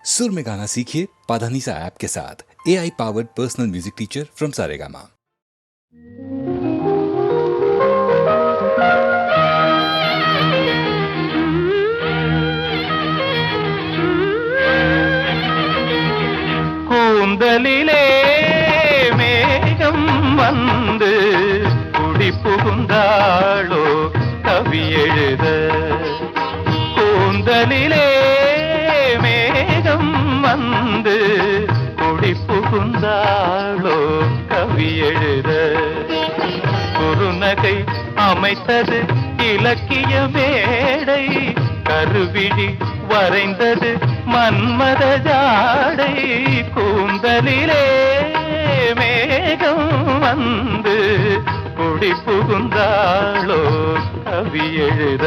सुर में गाना सीखिए पाधानीसा ऐप के साथ। AI powered personal music teacher from Saregama. கூந்தலிலே மேகம் வந்து குடி புகுந்தாளோ கவி எழுத. கூந்தலிலே மேகம் வந்து குடி புகுந்தாளோ கவி எழுத. குறுநகை அமைத்தது இலக்கிய மேடை, கருவிழி வரைந்தது மன்மத ஜாடை. கூந்தலிலே மேகம் வந்து குடி புகுந்தாளோ கவி எழுத.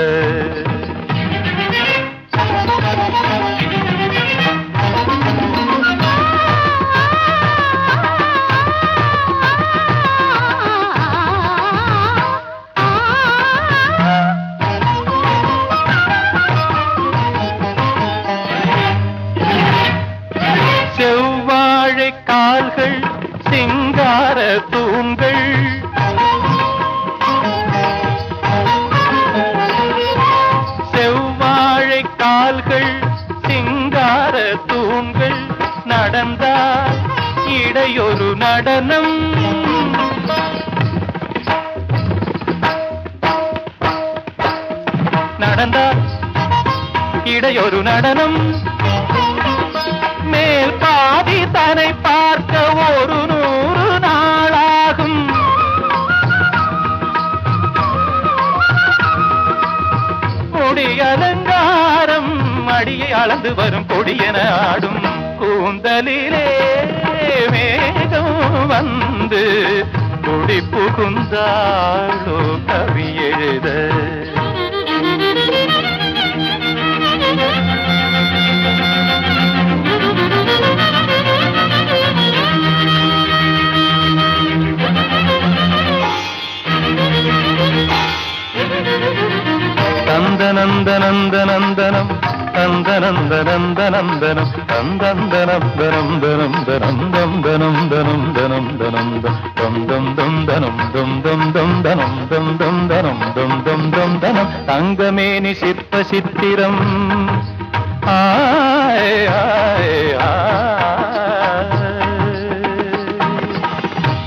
செவ்வாழை கால்கள் சிங்கார தூண்கள், செவ்வாழை கால்கள் சிங்கார தூண்கள். நடந்தால் இடையொரு நடனம், நடந்தால் இடையொரு நடனம். மேல் பாதி தன்னை பார்க்க 100 நாளாகும். கொடி அலங்காரம் அடியை அளந்து வரும் கொடியென ஆடும். கூந்தலிலே மேகம் வந்து குடி புகுந்தாளோ கவி எழுத. நந்தனந்தனந்தனந்தனம் நந்தனந்தனந்தனந்தனம் நந்தனந்தனந்தனந்தனம். தங்கமேனி சிற்ப சித்திரம்,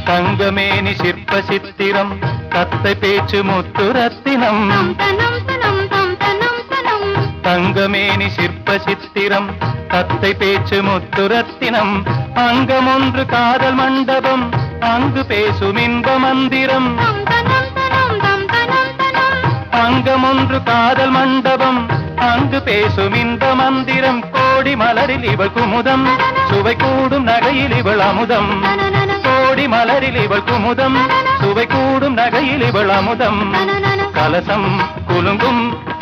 தங்கமேனி சிற்ப சித்திரம், கத்தை பேச்சு முத்துரத்தினம். தங்கமேனி சிற்ப சித்திரம், கத்தை பேச்சு முத்துரத்தினம். அங்கம் ஒன்று காதல் மண்டபம், அங்கு பேசும் இன்ப மந்திரம். அங்கம் ஒன்று காதல் மண்டபம், அங்கு பேசும் இன்ப மந்திரம். கோடி மலரில் இவள் குமுதம், சுவை கூடும் நகையில் இவள் அமுதம். கோடி மலரில் இவள் குமுதம், சுவை கூடும் நகையில் இவள் அமுதம். கலசம் குலுங்கும்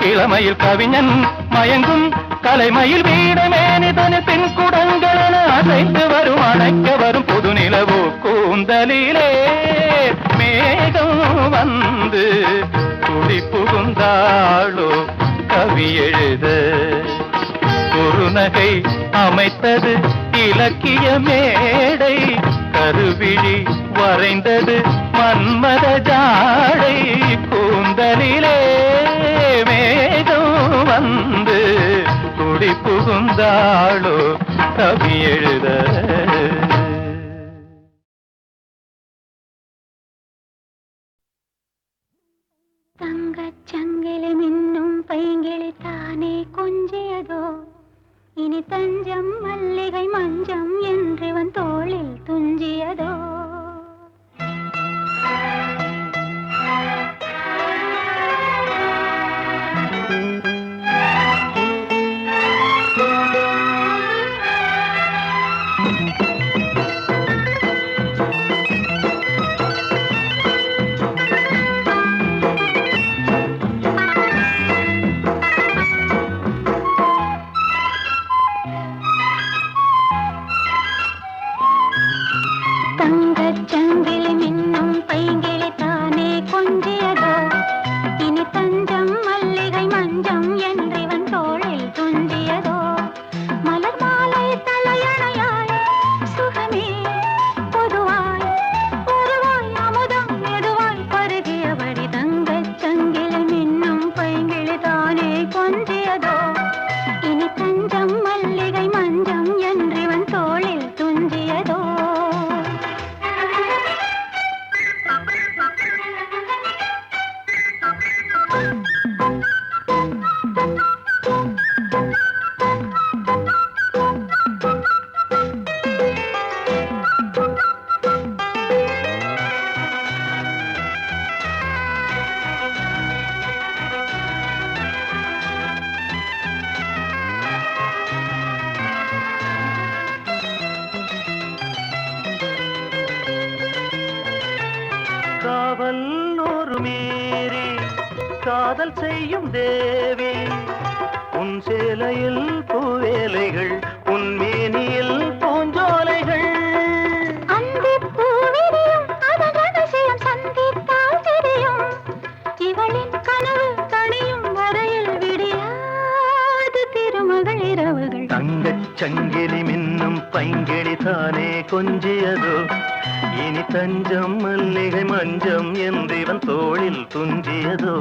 இளமையில் கவிஞன் மயங்கும், கலைமயில் வீடமேனிதனு பின் குடங்களென அசைந்து வரும் அணைக்க வரும் புது நிலவோ. கூந்தலிலே மேகம் வந்து குடி புகுந்தாளோ கவி எழுத. குறுநகை அமைத்தது இலக்கிய மேடை, கருவிழி வரைந்தது மன்மத ஜாடை. கூந்தலிலே மேகம் வந்து குடி புகுந்தாளோ கவி எழுத. தங்கச்சங்கிலி மின்னும் பைங்கிளி தானே கொஞ்சியதோ, இனி தஞ்சம் மல்லிகை மஞ்சம் என்றிவன் தோளில் துஞ்சியதோ. காதல் செய்யும் தேவி உன் சேலையில் பூவேலைகள் உன் மேனியில் பூஞ்சோலைகள் அந்தி பூவிரியும் அதன் ரகசியம் சந்தித்தால் தெரியும் இவளின் கனவு கணியும் வரையில் விடியாது திருமகள் இரவுகள் தங்கச் சங்கிலி மின்னும் பைங்கிளி தானே கொஞ்சியதோ இனி தஞ்சம் மல்லிகை மஞ்சம் என்றிவன் தோளில் துஞ்சியதோ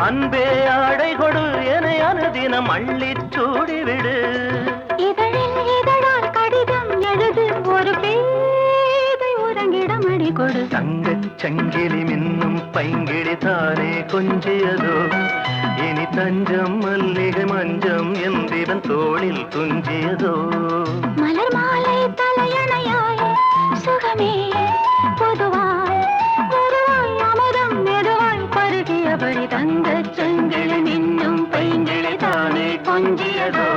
அன்பே ஆடை கொடு என அனுதினம் அள்ளிச் சூடிவிடு இதழில் இதழால் கடிதம் எழுது ஒரு பேதை உறங்கிடம் அடி கொடு தங்கச் சங்கிலி மின்னும் பைங்கிளி தானே கொஞ்சியதோ இனி தஞ்சம் மல்லிகை மஞ்சம் என்றிவன் தோளில் துஞ்சியதோ மலர் மாலை தலையணையாய் சுகமே பொதுவாய் பொதுவாய் அமரம் மெதுவாய் பருகியபடி தங்கச் சங்கிலி மின்னும் பைங்கிளி தானே கொஞ்சியதோ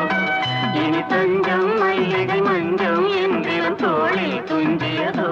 இனி தஞ்சம் மல்லிகை மஞ்சம் என்றிவன் தோளில் துஞ்சியதோ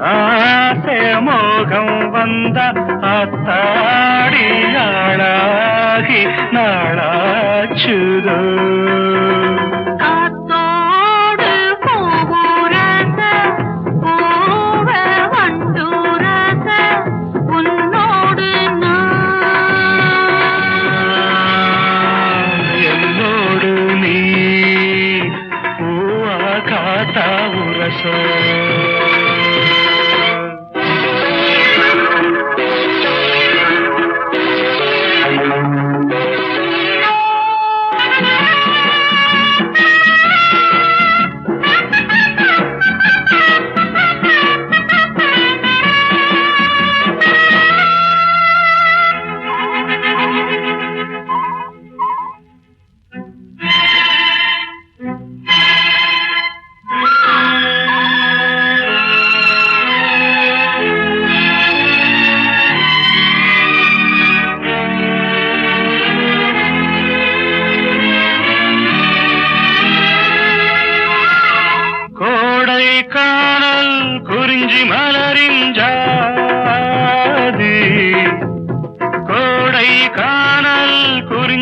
ஆசை மோகம் வந்த அத்தாடியாளாகி நாளாச்சுதோ காத்தோடு பூவுரச பூவ வண்டுரச உன்னோடு என்னோடு நீ பூவா காத்தா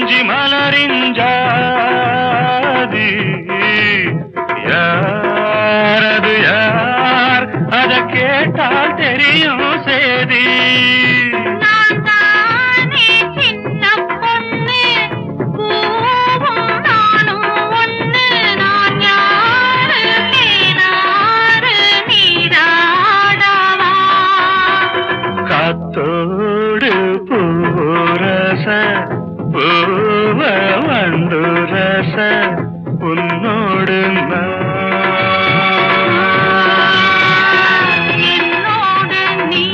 குறிஞ்சி மலரின் ஜாதி யாரது யார் அத கேட்டால் தெரியும் சேதி நான் தானே சின்ன பொண்ணு பூவும் நானும் ஒண்ணு நான் யாரு தேனாரு நீராடவா காத்தோடு பூரச பூவ வண்டு ரச உன்னோடு என்னோடு நீ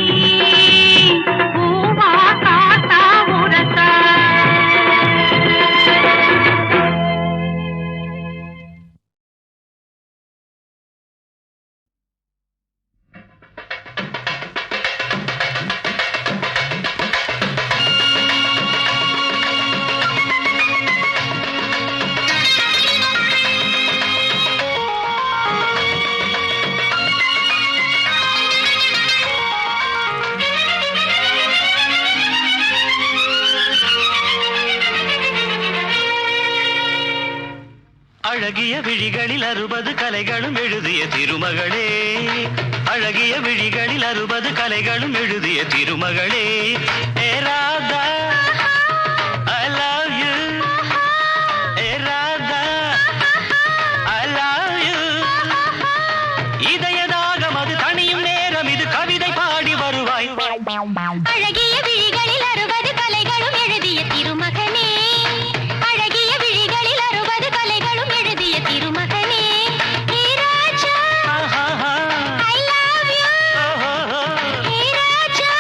பூவா காத்தா உரசா அழகிய விழிகளில் 60 கலைகளும் எழுதிய திருமகளே அழகிய விழிகளில் 60 கலைகளும் எழுதிய திருமகளே ஏ Radha I love you A Radha I love you இதயதாகம் அது தனியும் நேரம் இது கவிதை பாடி வருவாய் அழகிய விழிகளில் 60 கலைகளும் எழுதிய திருமகனே அழகிய விழிகளில் 60 கலைகளும் எழுதிய திருமகனே ஹே ராஜா I love you hey Raja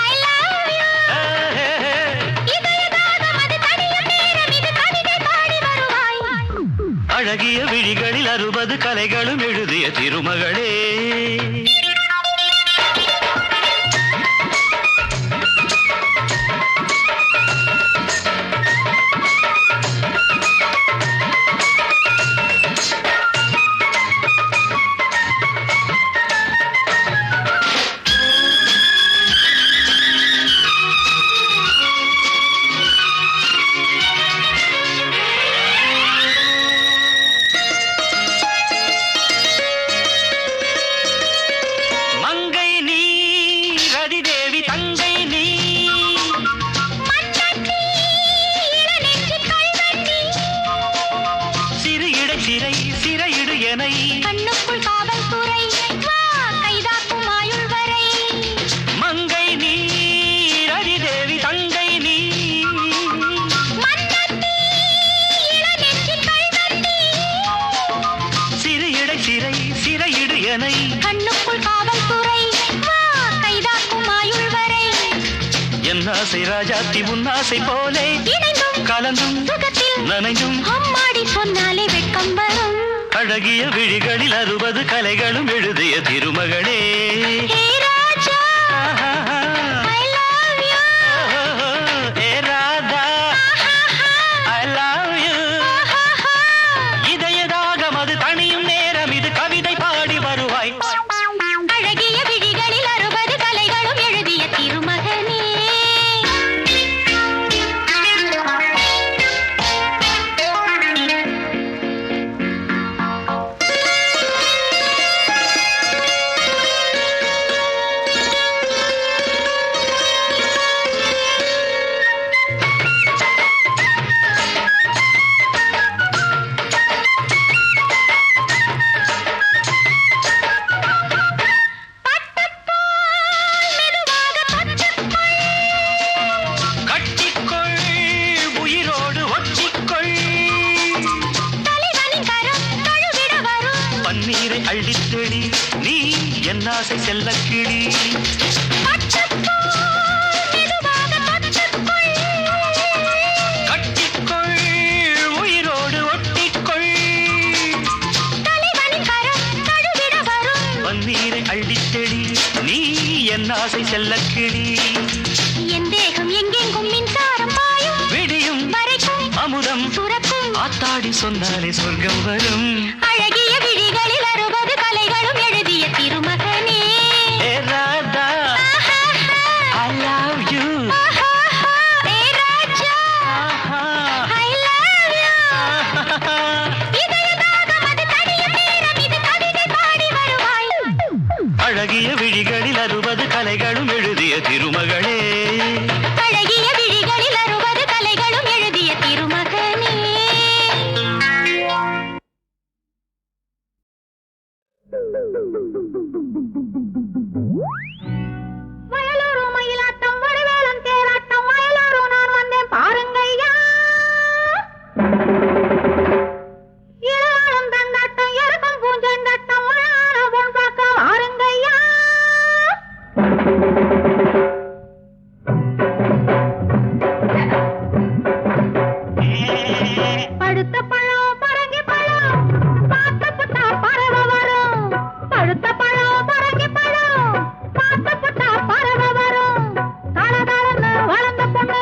I love you இதயதாகம் அது தனியும் நேரம் இது கவிதை பாடி வருவாய் அழகிய விழிகளில் 60 கலைகளும் எழுதிய திருமகளே மங்கை நீ ரதிதேவி தங்கை நீ மன்னத்தி இளநெஞ்சு கல்வெட்டி சிறு இடை சிறை சிறையிடு எனை கண்ணுக்குள் காவல்துறை வா கைதாக்கும் ஆயுள் வரை மங்கை நீ ரதிதேவி தங்கை நீ மன்னத்தி இளநெஞ்சு கல்வெட்டி சிறு இடை சிறை சிறையிடு எனை கண்ணுக்குள் காவல்துறை வா கைதாக்கும் ஆயுள் வரை என் ஆசை ராஜாத்தி உன்னாசை போலே இணைந்தும் கலந்தும் சுகத்தில் நனைந்தும் அம்மாடி சொன்னாலே வெட்கம் வரும் அழகிய விழிகளில் 60 கலைகளும் எழுதிய திருமகளே ஹே ராஜா I love you A Radha I love you இதயதாகம் அது தனியும் நேரம் இது கவிதை பாடி வருவாய் அழகிய விழிகளில் 60 கலைகளும் எழுதிய திருமகனே கட்டிக்கொள் உயிரோடு ஒட்டிக்கொள் தலைவனின் கரம் தழுவிட வரும் பன்னீரை அள்ளித்தெளி நீ என் ஆசை செல்லக்கிளி கட்டிக்கொள் உயிரோடு ஒட்டிக்கொள் தலைவனின் கரம் தழுவிட வரும் பன்னீரை அள்ளித்தெளி நீ என் ஆசை செல்லக்கிளி என் தேகம் எங்கெங்கும் மின்சாரம் பாயும் விடியும் வரைக்கும் அமுதம் சுரக்கும் ஆத்தாடி சொன்னாலே சொர்க்கம் வரும் அழகிய விழிகளில் 60 கலைகளும் எழுதிய திருமகனே ஏ ராதா I love you ஹே ராஜா திருமகளே அழகிய விழிகளில் 60 கலைகளும் எழுதிய திருமகனே. வயலூரு மயிலாட்டம் வடிவேலன் தேராட்டம் வயலூரு நான் வந்தேன் பாருங்கய்யா. இளவாளம் தந்தாட்டம் எருக்கம் பூஞ்செண்டாட்டம் மழான பொன் பார்க்க வாருங்கய்யா. பழுத்த பழம் பரங்கி பழம் பார்த்த புட்டா பறவை வரும். பழுத்த பழம் பரங்கி பழம் பார்த்த புட்டா பறவை வரும். தளதளன்னு வளர்ந்த பொண்ணு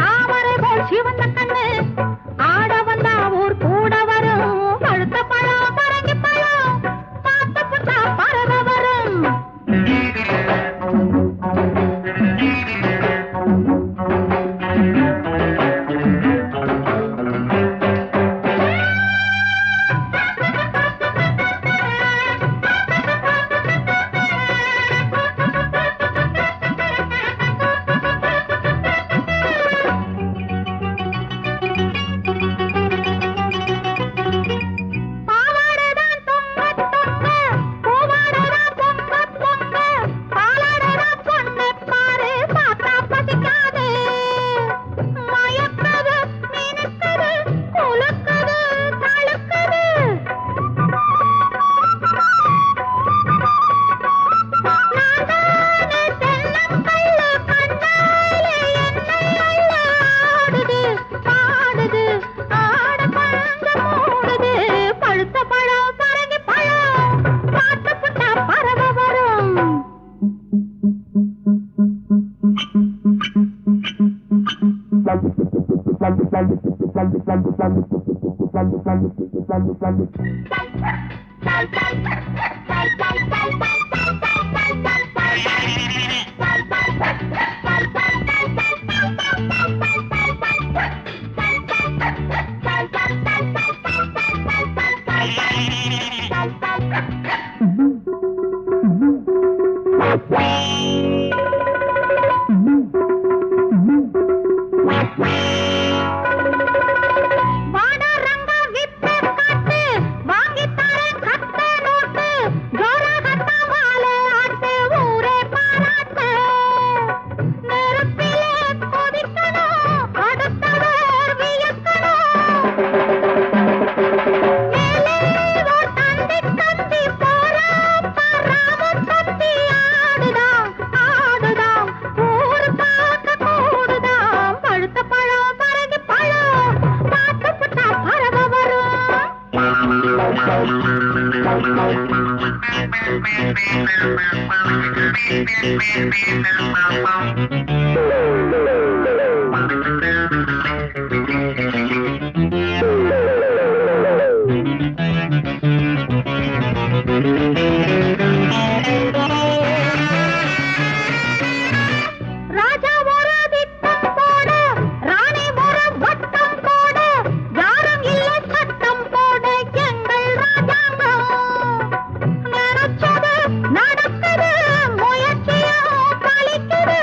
தாமரை போல் சிவந்த கண்ணு ஆட வந்தா ஊர் கூட வரும். பழுத்த பழம் பரங்கி பழம் பார்த்த புட்டா பறவை வரும். பாவாடைதான் தொங்க தொங்க பூவாடைதான் பொங்க பொங்க பாலாடைதான் பொண்ணு பாரு பார்த்தா பசிக்காது. மயக்குது மினுக்குது குலுக்குது தழுக்குது. நான் தானே தென்னங்கள்ளு கண்ணாலே என்னை அள்ள ஆடுது பாடுது ஆட பழங்க மூடுது. பழுத்த பழம் பரங்கி பழம் பார்த்த புட்டா பறவை வரும். வாடா ரங்கா வித்த காட்டு வாங்கித் தரேன் கத்த நோட்டு. ஜோராகத்தா மாலை ஆட்டு ஊரே பாராட்டு. நெருப்பிலே கொதிக்கணும் அடுத்தவர் வியக்கணும். மேலே ஓர் தந்தி கத்தி போறான் பராம கத்தி ஆடுதாம் ஆடுதாம் ஊரு பார்க்க கூடுதாம். பழுத்த பழம் பரங்கி பழம் பார்த்து புட்டா பறவை வரும். ராஜா ஒரு திட்டம் போட ராணி ஒரு வட்டம் போட யாரும் இல்லை சட்டம் போட எங்கள் ராஜாங்கம். நினைச்சது நடக்குது முயற்சியும் பலிக்குது.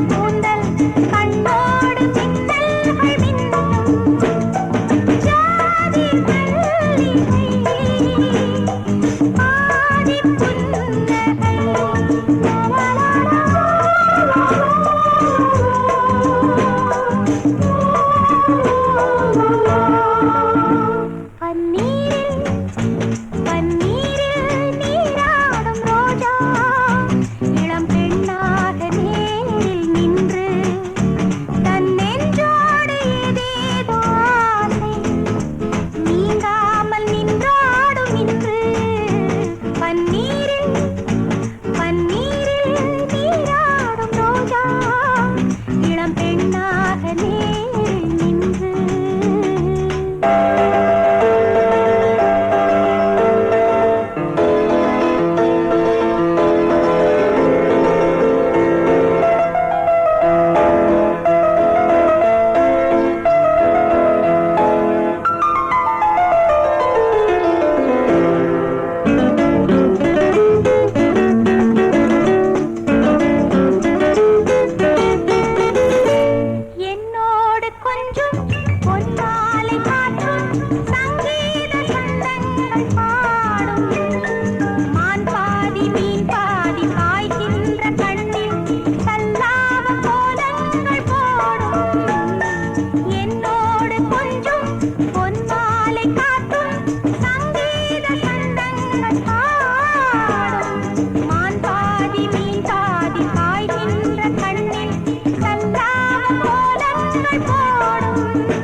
கூந்தல் கண்ணோடு மின்னல்கள் மின்னும் கோலங்கள் போடும்